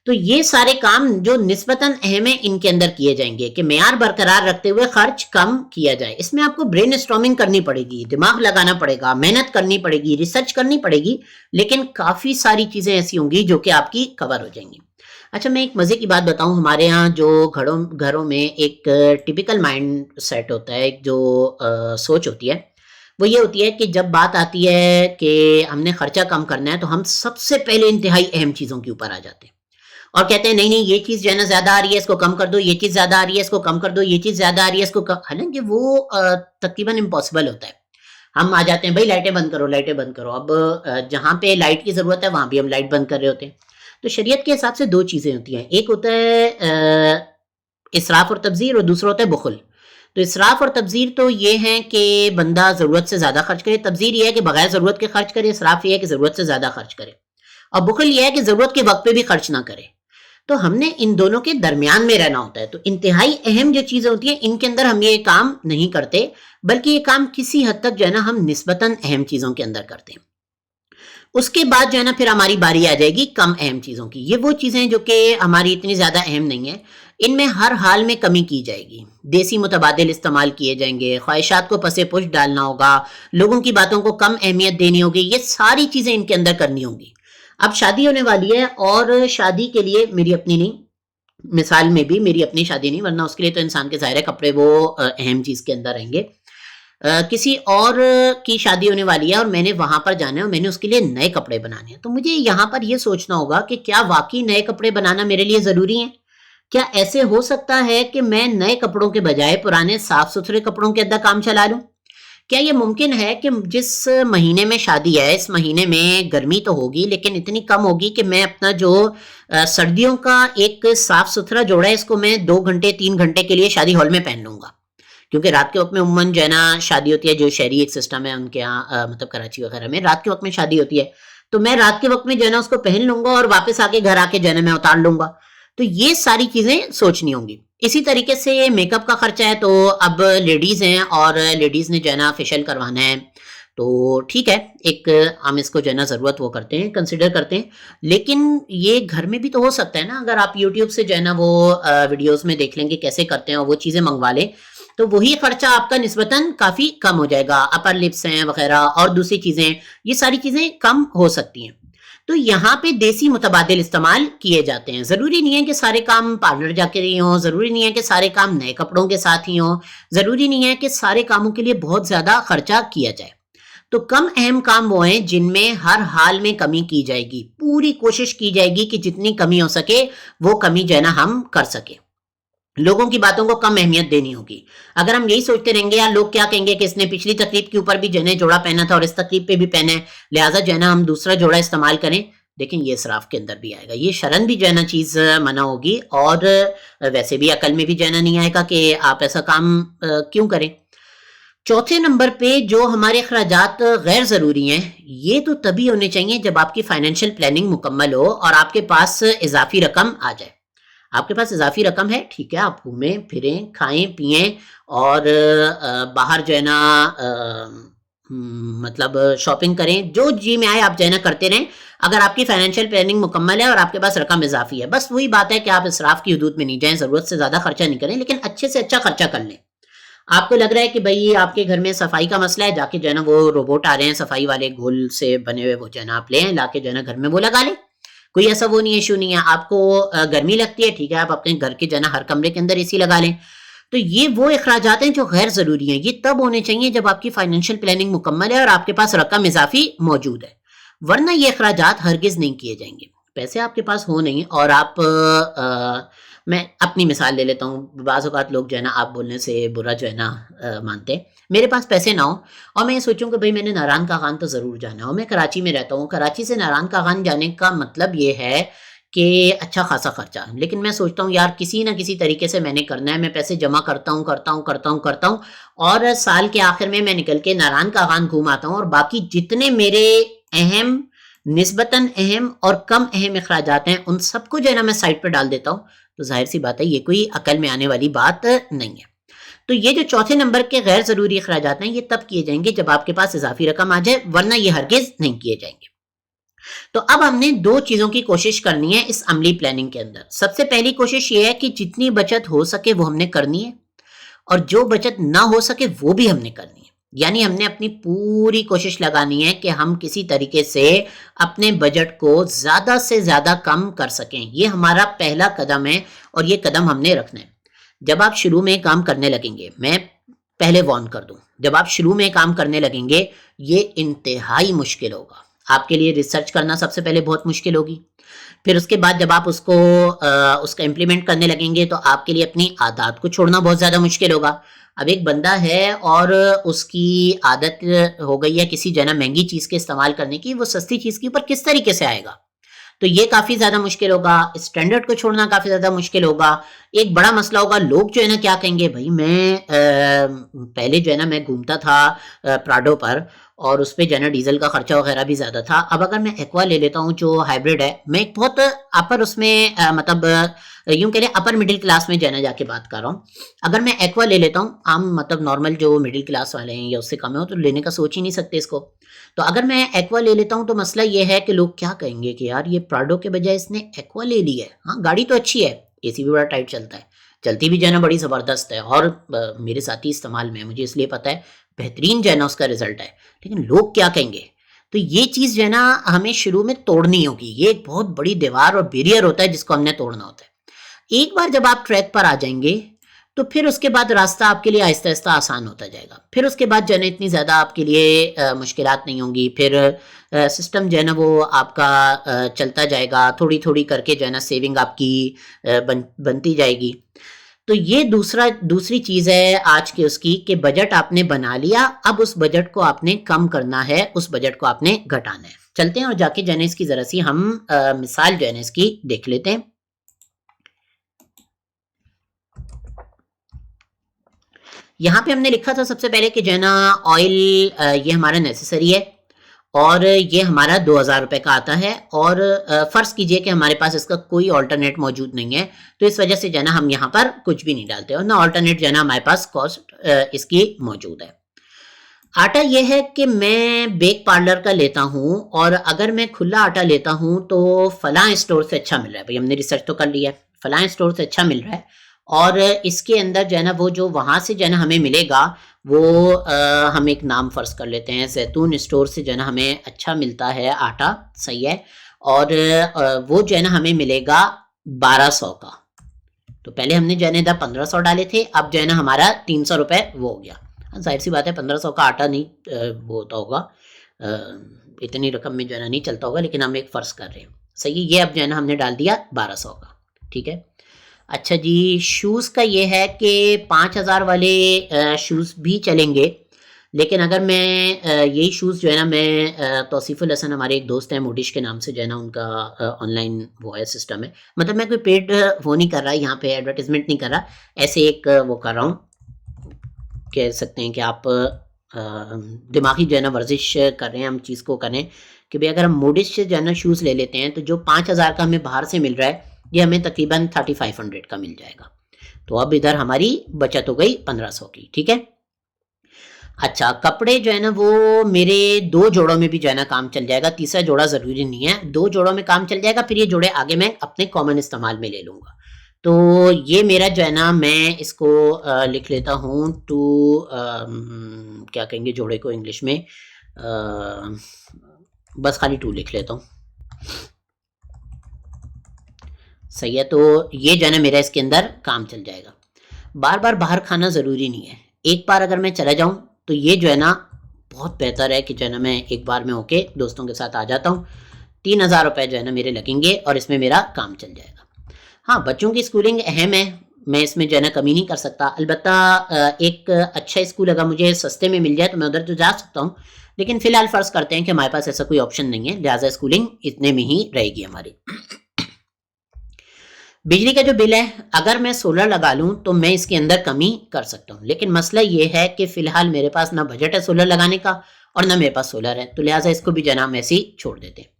تو یہ سارے کام جو نسبتاً اہم ہیں ان کے اندر کیے جائیں گے کہ معیار برقرار رکھتے ہوئے خرچ کم کیا جائے. اس میں آپ کو برین اسٹارمنگ کرنی پڑے گی, دماغ لگانا پڑے گا, محنت کرنی پڑے گی, ریسرچ کرنی پڑے گی, لیکن کافی ساری چیزیں ایسی ہوں گی جو کہ آپ کی کور ہو جائیں گی. اچھا میں ایک مزے کی بات بتاؤں. ہمارے ہاں جو گھروں میں ایک ٹپیکل مائنڈ سیٹ ہوتا ہے, ایک جو سوچ ہوتی ہے وہ یہ ہوتی ہے کہ جب بات آتی ہے کہ ہم نے خرچہ کم کرنا ہے تو ہم سب سے پہلے انتہائی اہم چیزوں کے اوپر آ جاتے ہیں اور کہتے ہیں نہیں یہ چیز جو ہے نا زیادہ آ رہی ہے اس کو کم کر دو, یہ چیز زیادہ آ رہی ہے اس کو کم کر دو, یہ چیز زیادہ آ رہی ہے اس کو کم. حالانکہ وہ تقریباً امپاسبل ہوتا ہے. ہم آ جاتے ہیں بھائی لائٹیں بند کرو لائٹیں بند کرو. اب جہاں پہ لائٹ کی ضرورت ہے وہاں بھی ہم لائٹ بند کر رہے ہوتے ہیں. تو شریعت کے حساب سے 2 چیزیں ہوتی ہیں, ایک ہوتا ہے اسراف اور تبذیر اور دوسرا ہوتا ہے بخل. تو اسراف اور تبذیر تو یہ ہیں کہ بندہ ضرورت سے زیادہ خرچ کرے, تبذیر یہ ہے کہ بغیر ضرورت کے خرچ کرے, اسراف یہ ہے کہ ضرورت سے زیادہ خرچ کرے, اور بخل یہ ہے کہ ضرورت کے وقت پہ بھی خرچ نہ کرے. تو ہم نے ان دونوں کے درمیان میں رہنا ہوتا ہے. تو انتہائی اہم جو چیزیں ہوتی ہیں ان کے اندر ہم یہ کام نہیں کرتے بلکہ یہ کام کسی حد تک جو ہے نا ہم نسبتاً اہم چیزوں کے اندر کرتے ہیں. اس کے بعد جو ہے نا پھر ہماری باری آ جائے گی کم اہم چیزوں کی. یہ وہ چیزیں جو کہ ہماری اتنی زیادہ اہم نہیں ہیں, ان میں ہر حال میں کمی کی جائے گی. دیسی متبادل استعمال کیے جائیں گے, خواہشات کو پس پش ڈالنا ہوگا, لوگوں کی باتوں کو کم اہمیت دینی ہوگی. یہ ساری چیزیں ان کے اندر کرنی ہوں گی. اب شادی ہونے والی ہے اور شادی کے لیے میری اپنی نہیں, مثال میں بھی میری اپنی شادی نہیں, ورنہ اس کے لیے تو انسان کے ظاہر کپڑے وہ اہم چیز کے اندر رہیں گے. کسی اور کی شادی ہونے والی ہے اور میں نے وہاں پر جانا ہے اور میں نے اس کے لیے نئے کپڑے بنانے ہیں. تو مجھے یہاں پر یہ سوچنا ہوگا کہ کیا واقعی نئے کپڑے بنانا میرے لیے ضروری ہیں؟ کیا ایسے ہو سکتا ہے کہ میں نئے کپڑوں کے بجائے پرانے صاف ستھرے کپڑوں کے اندر کام چلا لوں؟ کیا یہ ممکن ہے کہ جس مہینے میں شادی ہے اس مہینے میں گرمی تو ہوگی لیکن اتنی کم ہوگی کہ میں اپنا جو سردیوں کا ایک صاف ستھرا جوڑا ہے اس کو میں 2 گھنٹے 3 گھنٹے کے لیے شادی ہال میں پہن لوں گا, کیونکہ رات کے وقت میں عموماً جو ہے نا شادی ہوتی ہے, جو شہری ایک سسٹم ہے ان کے یہاں مطلب کراچی وغیرہ میں رات کے وقت میں شادی ہوتی ہے, تو میں رات کے وقت میں جو ہے نا اس کو پہن لوں گا اور واپس آ کے گھر آ کے جو ہے نا میں اتار لوں گا. تو یہ ساری چیزیں سوچنی ہوں گی. اسی طریقے سے میک اپ کا خرچہ ہے, تو اب لیڈیز ہیں اور لیڈیز نے جو ہے نا فیشیل کروانا ہے, تو ٹھیک ہے, ایک ہم اس کو جو ہے نا ضرورت وہ کرتے ہیں, کنسیڈر کرتے ہیں, لیکن یہ گھر میں بھی تو ہو سکتا ہے نا. اگر آپ یوٹیوب سے جو ہے نا وہ ویڈیوز میں دیکھ لیں گے کیسے کرتے ہیں اور وہ چیزیں منگوا لیں, تو وہی خرچہ آپ کا نسبتاً کافی کم ہو جائے گا. اپر لپس ہیں وغیرہ اور دوسری چیزیں, یہ ساری چیزیں کم ہو سکتی ہیں. تو یہاں پہ دیسی متبادل استعمال کیے جاتے ہیں. ضروری نہیں ہے کہ سارے کام پارلر جا کے ہی ہوں, ضروری نہیں ہے کہ سارے کام نئے کپڑوں کے ساتھ ہی ہوں, ضروری نہیں ہے کہ سارے کاموں کے لیے بہت زیادہ خرچہ کیا جائے. تو کم اہم کام وہ ہیں جن میں ہر حال میں کمی کی جائے گی. پوری کوشش کی جائے گی کہ جتنی کمی ہو سکے وہ کمی جو ہے نا ہم کر سکیں. لوگوں کی باتوں کو کم اہمیت دینی ہوگی. اگر ہم یہی سوچتے رہیں گے یار لوگ کیا کہیں گے کہ اس نے پچھلی تقریب کے اوپر بھی جو ہے جوڑا پہنا تھا اور اس تقریب پہ بھی پہنا ہے, لہٰذا جو ہے نا ہم دوسرا جوڑا استعمال کریں, لیکن یہ اسراف کے اندر بھی آئے گا. یہ شرن بھی جو ہے نا چیز منع ہوگی, اور ویسے بھی عقل میں بھی جو ہے نا نہیں آئے گا کہ آپ ایسا کام کیوں کریں. چوتھے نمبر پہ جو ہمارے اخراجات غیر ضروری ہیں, یہ تو تبھی ہونے چاہیے جب آپ کی فائنینشیل پلاننگ مکمل ہو اور آپ کے پاس اضافی رقم آ جائے. آپ کے پاس اضافی رقم ہے, ٹھیک ہے, آپ گھومیں پھریں, کھائیں پیئیں اور باہر جو ہے نا مطلب شاپنگ کریں, جو جی میں آئے آپ جو ہے نا کرتے رہیں. اگر آپ کی فائنینشیل پلاننگ مکمل ہے اور آپ کے پاس رقم اضافی ہے, بس وہی بات ہے کہ آپ اسراف کی حدود میں نہیں جائیں, ضرورت سے زیادہ خرچہ نہیں کریں, لیکن اچھے سے اچھا خرچہ کر لیں. آپ کو لگ رہا ہے کہ بھائی آپ کے گھر میں صفائی کا مسئلہ ہے, جا کے جو ہے نا وہ روبوٹ آ رہے ہیں صفائی والے, گول سے بنے ہوئے, وہ جو ہے نا آپ لے ہیں, لا کے جو ہے نا گھر میں وہ لگا لیں. کوئی ایسا وہ نہیں, ایشو نہیں ہے. آپ کو گرمی لگتی ہے, ٹھیک ہے, آپ اپنے گھر کے جو ہے نا ہر کمرے کے اندر اے سی لگا لیں. تو یہ وہ اخراجات ہیں جو غیر ضروری ہیں. یہ تب ہونے چاہیے جب آپ کی فائنینشیل پلاننگ مکمل ہے اور آپ کے پاس رقم اضافی موجود ہے, ورنہ یہ اخراجات ہرگز نہیں کیے جائیں گے. پیسے آپ کے پاس ہو نہیں اور آپ میں اپنی مثال لے لیتا ہوں. بعض اوقات لوگ جو ہے نا آپ بولنے سے برا جو ہے نا مانتے. میرے پاس پیسے نہ ہوں اور میں یہ سوچوں کہ بھائی میں نے ناران کا خان تو ضرور جانا ہو, میں کراچی میں رہتا ہوں, کراچی سے ناران کا خان جانے کا مطلب یہ ہے کہ اچھا خاصا خرچہ, لیکن میں سوچتا ہوں یار کسی نہ کسی طریقے سے میں نے کرنا ہے, میں پیسے جمع کرتا ہوں اور سال کے آخر میں نکل کے ناران کا خان گھوم آتا ہوں, اور باقی جتنے میرے اہم, نسبتاً اہم اور کم اہم اخراجات ہیں ان سب کو جو ہے نا میں سائٹ پہ ڈال دیتا ہوں. تو ظاہر سی بات ہے یہ کوئی عقل میں آنے والی بات نہیں ہے. تو یہ جو چوتھے نمبر کے غیر ضروری اخراجات ہیں یہ تب کیے جائیں گے جب آپ کے پاس اضافی رقم آ جائے, ورنہ یہ ہرگز نہیں کیے جائیں گے. تو اب ہم نے دو چیزوں کی کوشش کرنی ہے اس عملی پلاننگ کے اندر. سب سے پہلی کوشش یہ ہے کہ جتنی بچت ہو سکے وہ ہم نے کرنی ہے, اور جو بچت نہ ہو سکے وہ بھی ہم نے کرنی ہے. یعنی ہم نے اپنی پوری کوشش لگانی ہے کہ ہم کسی طریقے سے اپنے بجٹ کو زیادہ سے زیادہ کم کر سکیں. یہ ہمارا پہلا قدم ہے اور یہ قدم ہم نے رکھنا ہے. جب آپ شروع میں کام کرنے لگیں گے, میں پہلے وارن کر دوں, جب آپ شروع میں کام کرنے لگیں گے یہ انتہائی مشکل ہوگا. آپ کے لیے ریسرچ کرنا سب سے پہلے بہت مشکل ہوگی. پھر اس کے بعد جب آپ اس کا امپلیمنٹ کرنے لگیں گے تو آپ کے لیے اپنی عادات کو چھوڑنا بہت زیادہ مشکل ہوگا. اب ایک بندہ ہے اور اس کی عادت ہو گئی ہے کسی جو ہے نا مہنگی چیز کے استعمال کرنے کی, وہ سستی چیز کے اوپر کس طریقے سے آئے گا؟ تو یہ کافی زیادہ مشکل ہوگا. اسٹینڈرڈ کو چھوڑنا کافی زیادہ مشکل ہوگا. ایک بڑا مسئلہ ہوگا, لوگ جو ہے نا کیا کہیں گے, بھائی میں پہلے جو ہے نا میں گھومتا تھا پراڈو پر اور اس پہ جو ہے نا ڈیزل کا خرچہ وغیرہ بھی زیادہ تھا. اب اگر میں ایکوا لے لیتا ہوں جو ہائبرڈ ہے, میں ایک بہت اپر اس میں مطلب یوں کہہ لیں اپر مڈل کلاس میں جو ہے نا جا کے بات کر رہا ہوں. اگر میں ایکوا لے لیتا ہوں, عام مطلب نارمل جو مڈل کلاس والے ہیں یا اس سے کم ہے تو لینے کا سوچ ہی نہیں سکتے اس کو. تو اگر میں ایکوا لے لیتا ہوں تو مسئلہ یہ ہے کہ لوگ کیا کہیں گے کہ یار یہ پراڈو کے بجائے اس نے ایکوا لے لی ہے. ہاں گاڑی تو اچھی ہے, اے سی بھی بڑا ٹائٹ چلتا ہے, چلتی بھی جو ہے نا بڑی زبردست ہے, اور میرے ساتھی استعمال میں مجھے اس لیے پتا ہے بہترین جو ہے نا اس کا رزلٹ ہے, لیکن لوگ کیا کہیں گے؟ تو یہ چیز جو ہے نا ہمیں شروع میں توڑنی ہوگی. یہ ایک بہت بڑی دیوار اور بیریئر ہوتا ہے جس کو ہم نے توڑنا ہوتا ہے. ایک بار جب آپ ٹریک پر آ جائیں گے تو پھر اس کے بعد راستہ آپ کے لیے آہستہ آہستہ آسان ہوتا جائے گا. پھر اس کے بعد جو ہے نا اتنی زیادہ آپ کے لیے مشکلات نہیں ہوں گی. پھر سسٹم جو ہے نا وہ آپ کا چلتا جائے گا, تھوڑی تھوڑی کر کے جو ہے نا سیونگ آپ کی بنتی جائے گی. تو یہ دوسری چیز ہے آج کی اس کی کہ بجٹ آپ نے بنا لیا, اب اس بجٹ کو آپ نے کم کرنا ہے, اس بجٹ کو آپ نے گھٹانا ہے. چلتے ہیں اور جا کے جو ہے نا اس کی ذرا سی ہم مثال جو ہے نا اس کی دیکھ لیتے ہیں. یہاں پہ ہم نے لکھا تھا سب سے پہلے کہ جو ہے نا آئل یہ ہمارا نیسیسری ہے, اور یہ ہمارا 2000 روپے کا آتا ہے، اور فرض کیجئے کہ ہمارے پاس اس کا کوئی آلٹرنیٹ موجود نہیں ہے، تو اس وجہ سے جو ہے نا ہم یہاں پر کچھ بھی نہیں ڈالتے، اور نہ آلٹرنیٹ جو ہے نا ہمارے پاس کاسٹ اس کی موجود ہے۔ آٹا یہ ہے کہ میں بیک پارلر کا لیتا ہوں، اور اگر میں کھلا آٹا لیتا ہوں تو فلاں اسٹور سے اچھا مل رہا ہے، بھئی ہم نے ریسرچ تو کر لیا ہے، فلاں اسٹور سے اچھا مل رہا ہے، اور اس کے اندر جو ہے نا وہ جو وہاں سے جو ہے نا ہمیں ملے گا وہ ہم ایک نام فرض کر لیتے ہیں، زیتون اسٹور سے جو ہے نا ہمیں اچھا ملتا ہے آٹا، صحیح ہے، اور وہ جو ہے نا ہمیں ملے گا 1200 کا۔ تو پہلے ہم نے جو ہے نا 1500 ڈالے تھے، اب جو ہے نا ہمارا 300 روپے وہ ہو گیا۔ ظاہر سی بات ہے 1500 کا آٹا نہیں وہ ہوتا ہوگا، اتنی رقم میں جو ہے نا نہیں چلتا ہوگا، لیکن ہم ایک فرض کر رہے ہیں، صحیح ہے، یہ اب جو ہے نا ہم نے ڈال دیا 1200 کا، ٹھیک ہے۔ اچھا جی، شوز کا یہ ہے کہ 5000 والے شوز بھی چلیں گے، لیکن اگر میں یہی شوز جو ہے نا میں توصیف الحسن ہمارے ایک دوست ہیں موڈش کے نام سے جو ہے نا ان کا آن لائن وہ ہے سسٹم ہے، مطلب میں کوئی پیڈ وہ نہیں کر رہا یہاں پہ ایڈورٹیزمنٹ نہیں کر رہا، ایسے ایک وہ کر رہا ہوں، کہہ سکتے ہیں کہ آپ دماغی جو ہے نا ورزش کر رہے ہیں، ہم چیز کو کریں کہ بھئی اگر ہم موڈش سے جو ہے نا شوز لے لیتے ہیں تو جو 5000 کا ہمیں باہر سے مل رہا ہے یہ ہمیں تقریباً 3500 کا مل جائے گا، تو اب ادھر ہماری بچت ہو گئی 1500 کی، ٹھیک ہے۔ اچھا، کپڑے جو ہے نا وہ میرے 2 جوڑوں میں بھی جو ہے نا کام چل جائے گا، تیسرا جوڑا ضروری نہیں ہے، 2 جوڑوں میں کام چل جائے گا، پھر یہ جوڑے آگے میں اپنے کامن استعمال میں لے لوں گا۔ تو یہ میرا جو ہے نا میں اس کو لکھ لیتا ہوں ٹو کیا کہیں گے جوڑے کو انگلش میں، بس خالی 2 لکھ لیتا ہوں، صحیح ہے۔ تو یہ جو ہے نا میرا اس کے اندر کام چل جائے گا۔ بار بار باہر کھانا ضروری نہیں ہے، ایک بار اگر میں چلا جاؤں تو یہ جو ہے نا بہت بہتر ہے کہ جو ہے نا میں ایک بار میں ہو کے دوستوں کے ساتھ آ جاتا ہوں، 3000 روپے جو ہے نا میرے لگیں گے اور اس میں میرا کام چل جائے گا۔ ہاں، بچوں کی اسکولنگ اہم ہے، میں اس میں جو ہے نا کمی نہیں کر سکتا، البتہ ایک اچھا اسکول اگر مجھے سستے میں مل جائے تو میں ادھر تو جا سکتا ہوں، لیکن فی الحال فرض کرتے ہیں کہ ہمارے پاس ایسا کوئی آپشن نہیں ہے، لہٰذا اسکولنگ اتنے میں ہی رہے گی ہماری۔ بجلی کا جو بل ہے اگر میں سولر لگا لوں تو میں اس کے اندر کمی کر سکتا ہوں، لیکن مسئلہ یہ ہے کہ فی الحال میرے پاس نہ بجٹ ہے سولر لگانے کا اور نہ میرے پاس سولر ہے، تو لہٰذا اس کو بھی جناب ایسے ہی چھوڑ دیتے ہیں۔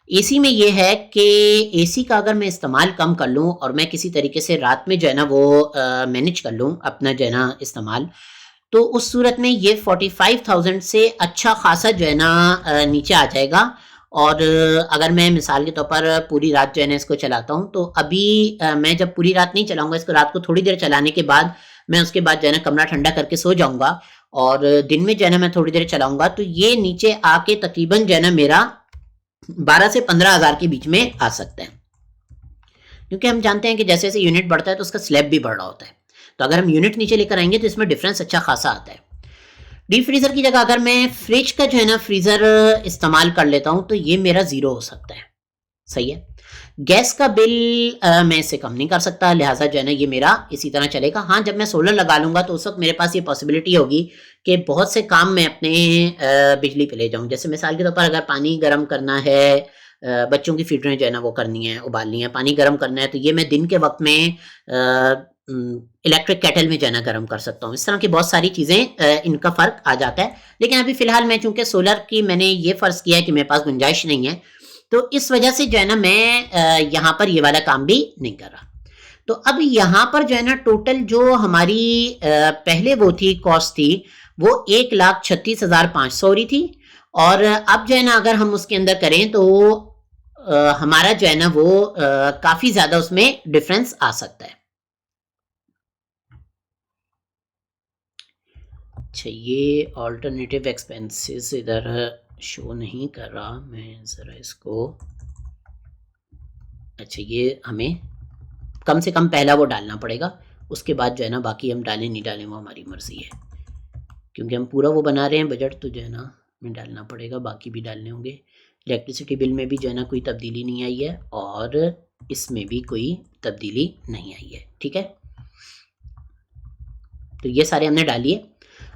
اے سی میں یہ ہے کہ اے سی کا اگر میں استعمال کم کر لوں اور میں کسی طریقے سے رات میں جو ہے نا وہ مینج کر لوں اپنا جو ہے نا استعمال، تو اس صورت میں یہ 45,000 سے اچھا خاصا جو ہے نا نیچے آ جائے گا، اور اگر میں مثال کے طور پر پوری رات جو ہے نا اس کو چلاتا ہوں تو ابھی میں جب پوری رات نہیں چلاؤں گا اس کو، رات کو تھوڑی دیر چلانے کے بعد میں اس کے بعد جو ہے نا کمرہ ٹھنڈا کر کے سو جاؤں گا، اور دن میں جو ہے نا میں تھوڑی دیر چلاؤں گا تو یہ نیچے آ کے تقریباً جو ہے نا میرا 12 سے 15,000 کے بیچ میں آ سکتا ہے، کیونکہ ہم جانتے ہیں کہ جیسے جیسے یونٹ بڑھتا ہے تو اس کا سلیب بھی بڑھ رہا ہوتا ہے، تو اگر ہم یونٹ نیچے لے کر آئیں گے تو اس میں ڈفرینس اچھا خاصا آتا ہے۔ ڈیپ فریزر کی جگہ اگر میں فریج کا جو ہے نا فریزر استعمال کر لیتا ہوں تو یہ میرا 0 ہو سکتا ہے، صحیح ہے۔ گیس کا بل میں اسے کم نہیں کر سکتا، لہٰذا جو ہے نا یہ میرا اسی طرح چلے گا۔ ہاں، جب میں سولر لگا لوں گا تو اس وقت میرے پاس یہ پاسبلٹی ہوگی کہ بہت سے کام میں اپنے بجلی پہ لے جاؤں، جیسے مثال کے طور پر اگر پانی گرم کرنا ہے، بچوں کی فیڈریں جو ہے نا وہ کرنی ہے، ابالنی ہے، پانی گرم کرنا ہے، تو یہ میں دن کے وقت میں الیکٹرک کیٹل میں جو ہے نا گرم کر سکتا ہوں۔ اس طرح کی بہت ساری چیزیں ان کا فرق آ جاتا ہے، لیکن ابھی فی الحال میں چونکہ سولر کی میں نے یہ فرض کیا ہے کہ میرے پاس گنجائش نہیں ہے، تو اس وجہ سے جو ہے نا میں یہاں پر یہ والا کام بھی نہیں کر رہا۔ تو اب یہاں پر جو ہے نا ٹوٹل جو ہماری پہلے وہ تھی کاسٹ تھی وہ 1,36,500 ہو رہی تھی، اور اب جو ہے نا اگر ہم اس کے اندر کریں تو ہمارا جو ہے نا وہ کافی زیادہ اس میں ڈفرینس آ سکتا ہے۔ اچھا، یہ آلٹرنیٹیو ایکسپینسز ادھر شو نہیں کر رہا، میں ذرا اس کو، اچھا یہ ہمیں کم سے کم پہلا وہ ڈالنا پڑے گا، اس کے بعد جو ہے نا باقی ہم ڈالیں نہیں ڈالیں وہ ہماری مرضی ہے، کیونکہ ہم پورا وہ بنا رہے ہیں بجٹ، تو جو ہے نا ہمیں ڈالنا پڑے گا، باقی بھی ڈالنے ہوں گے۔ الیکٹریسٹی بل میں بھی جو ہے نا کوئی تبدیلی نہیں آئی ہے، اور اس میں بھی کوئی تبدیلی نہیں آئی ہے، ٹھیک ہے۔ تو یہ سارے ہم نے ڈالیے۔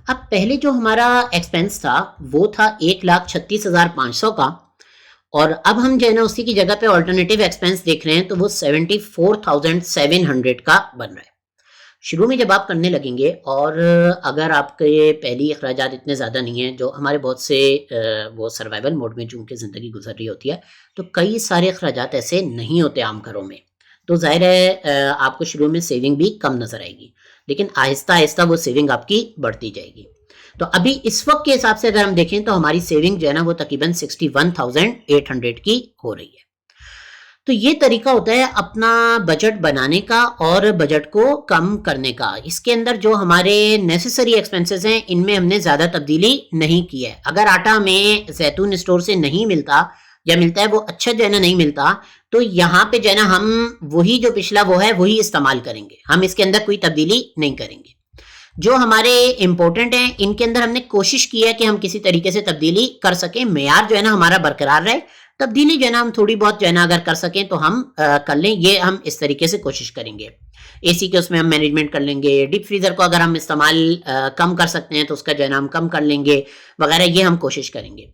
اب پہلے جو ہمارا ایکسپینس تھا وہ تھا 1,36,500 کا، اور اب ہم جو ہے نا اسی کی جگہ پہ آلٹرنیٹیو ایکسپینس دیکھ رہے ہیں تو وہ 74,700 کا بن رہا ہے۔ شروع میں جب آپ کرنے لگیں گے اور اگر آپ کے پہلی اخراجات اتنے زیادہ نہیں ہیں، جو ہمارے بہت سے وہ سروائیول موڈ میں چونکہ زندگی گزر رہی ہوتی ہے، تو کئی سارے اخراجات ایسے نہیں ہوتے عام گھروں میں، تو ظاہر ہے آپ کو شروع میں سیونگ بھی کم نظر آئے گی، لیکن آہستہ آہستہ وہ سیونگ آپ کی بڑھتی جائے گی. تو ابھی اس وقت کے حساب سے اگر ہم دیکھیں تو ہماری سیونگ جو ہے نا وہ تقریباً 61,800 کی ہو رہی ہے. تو یہ طریقہ ہوتا ہے اپنا بجٹ بنانے کا اور بجٹ کو کم کرنے کا. اس کے اندر جو ہمارے نیسیسری ایکسپنسز ہیں ان میں ہم نے زیادہ تبدیلی نہیں کی ہے. اگر آٹا ہمیں زیتون اسٹور سے نہیں ملتا یا ملتا ہے وہ اچھا جو ہے نا نہیں ملتا، تو یہاں پہ جو ہے نا ہم وہی جو پچھلا وہ ہے وہی استعمال کریں گے، ہم اس کے اندر کوئی تبدیلی نہیں کریں گے. جو ہمارے امپورٹنٹ ہیں ان کے اندر ہم نے کوشش کی ہے کہ ہم کسی طریقے سے تبدیلی کر سکیں، معیار جو ہے نا ہمارا برقرار رہے، تبدیلی جو ہے نا ہم تھوڑی بہت جو ہے نا اگر کر سکیں تو ہم کر لیں. یہ ہم اس طریقے سے کوشش کریں گے. اے سی کے اس میں ہم مینجمنٹ کر لیں گے، ڈیپ فریزر کو اگر ہم استعمال کم کر سکتے ہیں تو اس کا جو ہے نا ہم کم کر لیں گے وغیرہ، یہ ہم کوشش کریں گے.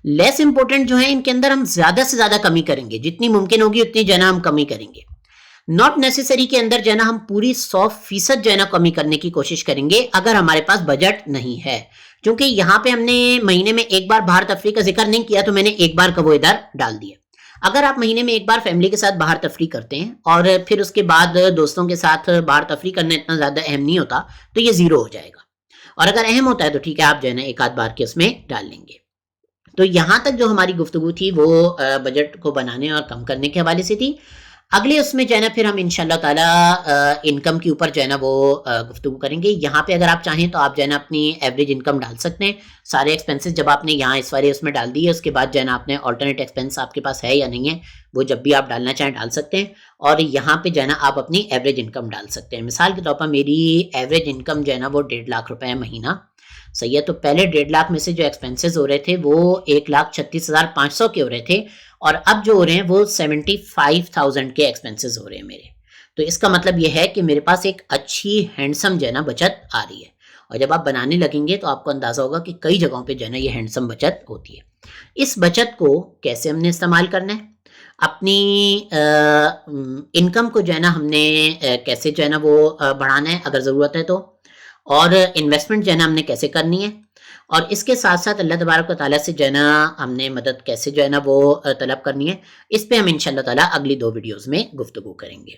لیس امپورٹنٹ جو ہیں ان کے اندر ہم زیادہ سے زیادہ کمی کریں گے، جتنی ممکن ہوگی اتنی جو ہے نا ہم کمی کریں گے. ناٹ نیسیسری کے اندر جو ہے نا ہم پوری 100% جو ہے نا کمی کرنے کی کوشش کریں گے اگر ہمارے پاس بجٹ نہیں ہے. کیونکہ یہاں پہ ہم نے مہینے میں ایک بار باہر تفریح کا ذکر نہیں کیا، تو میں نے ایک بار کا وہ ادھر ڈال دیا. اگر آپ مہینے میں ایک بار فیملی کے ساتھ باہر تفریح کرتے ہیں اور پھر اس کے بعد دوستوں کے ساتھ باہر تفریح کرنا اتنا زیادہ اہم نہیں ہوتا تو یہ زیرو ہو جائے گا. اور اگر اہم ہوتا ہے تو ٹھیک ہے، آپ جو ہے نا ایک آدھ بار کے اس میں ڈال لیں گے. تو یہاں تک جو ہماری گفتگو تھی وہ بجٹ کو بنانے اور کم کرنے کے حوالے سے تھی. اگلے اس میں جو ہے نا پھر ہم انشاءاللہ تعالی انکم کے اوپر جو ہے نا وہ گفتگو کریں گے. یہاں پہ اگر آپ چاہیں تو آپ جو ہے نا اپنی ایوریج انکم ڈال سکتے ہیں. سارے ایکسپنسز جب آپ نے یہاں اس والے اس میں ڈال دیے، اس کے بعد جو ہے نا آپ نے آلٹرنیٹ ایکسپنس آپ کے پاس ہے یا نہیں ہے وہ جب بھی آپ ڈالنا چاہیں ڈال سکتے ہیں. اور یہاں پہ جو ہے نا آپ اپنی ایوریج انکم ڈال سکتے ہیں. مثال کے طور پر میری ایوریج انکم جو ہے نا وہ 1.5 لاکھ روپے مہینہ صحیح ہے. تو پہلے 1.5 لاکھ میں سے جو ایکسپنسز ہو رہے تھے وہ 1,36,500 کے ہو رہے تھے، اور اب جو ہو رہے ہیں وہ 75,000 کے ایکسپنسز ہو رہے ہیں میرے. تو اس کا مطلب یہ ہے کہ میرے پاس ایک اچھی ہینڈسم جو ہے نا بچت آ رہی ہے. اور جب آپ بنانے لگیں گے تو آپ کو اندازہ ہوگا کہ کئی جگہوں پہ جو ہے نا یہ ہینڈسم بچت ہوتی ہے. اس بچت کو کیسے ہم نے استعمال کرنا ہے؟ اپنی انکم کو جو ہے نا ہم نے کیسے جو ہے نا وہ بڑھانا ہے اگر ضرورت ہے تو، اور انویسٹمنٹ جو ہے نا ہم نے کیسے کرنی ہے، اور اس کے ساتھ ساتھ اللہ تبارک و تعالیٰ سے جو ہے نا ہم نے مدد کیسے جو ہے نا وہ طلب کرنی ہے. اس پہ ہم انشاءاللہ تعالیٰ اگلی 2 ویڈیوز میں گفتگو کریں گے.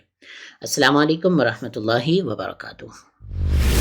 السلام علیکم ورحمۃ اللہ وبرکاتہ.